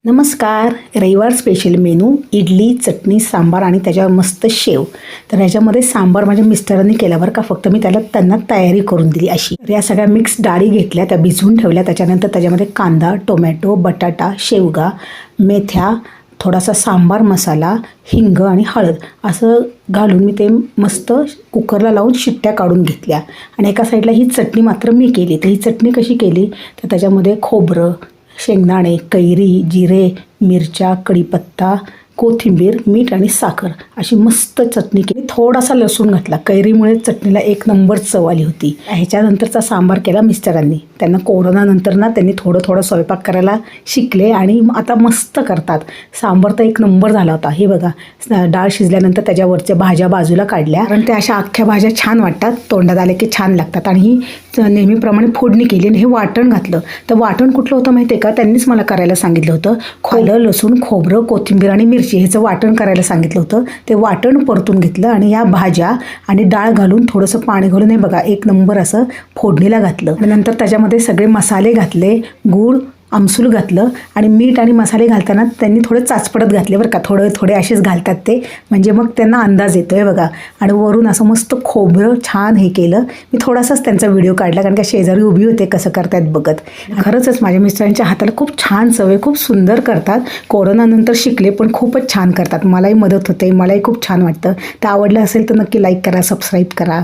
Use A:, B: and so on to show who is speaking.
A: नमस्कार. रविवार special menu idli, चटणी, सांबार आणि त्याच्यावर मस्त शेव. तर ह्याच्यामध्ये सांबार माझ्या मिस्टरांनी केला बरं का. फक्त मी त्यांना तयारी करून दिली अशी. तर या सगळ्या मिक्स डाळी घेतल्या, त्या भिजवून ठेवल्या. त्याच्यानंतर त्याच्यामध्ये कांदा, टोमॅटो, बटाटा, शेवगा, मेथ्या, थोडासा सांबार मसाला, हिंग आणि हळद असं घालून मी ते मस्त कुकरला लावून शिट्ट्या काढून घेतल्या. आणि एका साईडला ही चटणी मात्र मी केली. तर ही चटणी कशी केली तर त्याच्यामध्ये खोबरं, शेंगदाणे, कैरी, जिरे, मिरच्या, कढीपत्ता, कोथिंबीर, मीठ आणि साखर अशी मस्त चटणी केली. थोडासा लसूण घातला. कैरीमुळे चटणीला एक नंबर चव आली होती. ह्याच्यानंतरचा सांबार केला मिस्टरांनी. त्यांना कोरोनानंतर ना त्यांनी थोडं स्वयंपाक करायला शिकले आणि आता मस्त करतात. सांबार तर एक नंबर झाला होता. हे बघा, डाळ शिजल्यानंतर त्याच्यावरच्या भाज्या बाजूला काढल्या, कारण त्या अशा अख्ख्या भाज्या छान वाटतात, तोंडात आले की छान लागतात. आणि ही नेहमीप्रमाणे फोडणी केली आणि हे वाटण घातलं. तर वाटण कुठलं होतं माहिती आहे का, त्यांनीच मला करायला सांगितलं होतं. आलं, लसूण, खोबरं, कोथिंबीर आणि मिरची ह्याचं वाटण करायला सांगितलं होतं. ते वाटण परतून घेतलं आणि ह्या भाज्या आणि डाळ घालून थोडंसं पाणी घालून हे बघा एक नंबर असं फोडणीला घातलं. आणि नंतर त्याच्यामध्ये सगळे मसाले घातले, गूळ, आमसूल घातलं आणि मीठ आणि मसाले घालताना त्यांनी थोडे चाचपडत घातले बरं का. थोडे असेच घालतात ते, म्हणजे मग त्यांना अंदाज येतो आहे बघा. आणि वरून असं मस्त खोबरं छान हे केलं. मी थोडासाच त्यांचा व्हिडिओ काढला, कारण का शेजारी उभी होते कसं करतात बघत. खरंच माझ्या मिस्टरांच्या हाताला खूप छान सवय, खूप सुंदर करतात. कोरोनानंतर शिकले पण खूपच छान करतात. मलाही मदत होते, मलाही खूप छान वाटतं. तर आवडलं असेल तर नक्की लाईक करा, सबस्क्राईब करा.